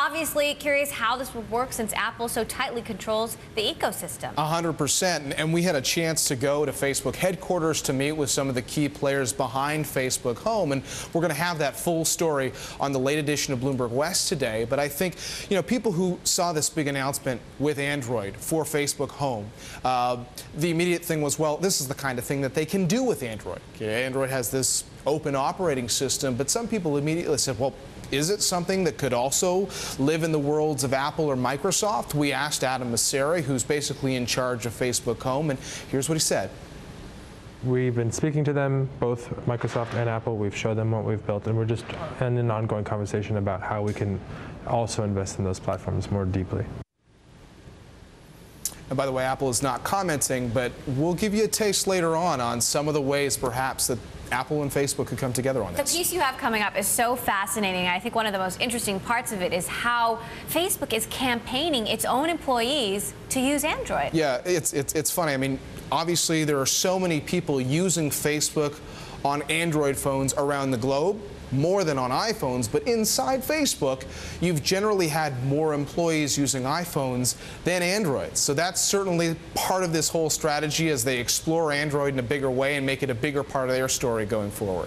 Obviously curious how this would work since Apple so tightly controls the ecosystem. 100%. And we had a chance to go to Facebook headquarters to meet with some of the key players behind Facebook Home. And we're going to have that full story on the late edition of Bloomberg West today. But I think, people who saw this big announcement with Android for Facebook Home, the immediate thing was, well, this is the kind of thing that they can do with Android. Okay, Android has this open operating system, but some people immediately said, well, is it something that could also live in the worlds of Apple or Microsoft? We asked Adam Mosseri, who's basically in charge of Facebook Home, and here's what he said. We've been speaking to them, both Microsoft and Apple. We've showed them what we've built, and we're just in an ongoing conversation about how we can also invest in those platforms more deeply. And by the way, Apple is not commenting, but we'll give you a taste later on some of the ways perhaps that Apple and Facebook could come together on this. The piece you have coming up is so fascinating. I think one of the most interesting parts of it is how Facebook is campaigning its own employees to use Android. Yeah, it's funny. I mean, obviously there are so many people using Facebook on Android phones around the globe, more than on iPhones, but inside Facebook, you've generally had more employees using iPhones than Androids. So that's certainly part of this whole strategy as they explore Android in a bigger way and make it a bigger part of their story going forward.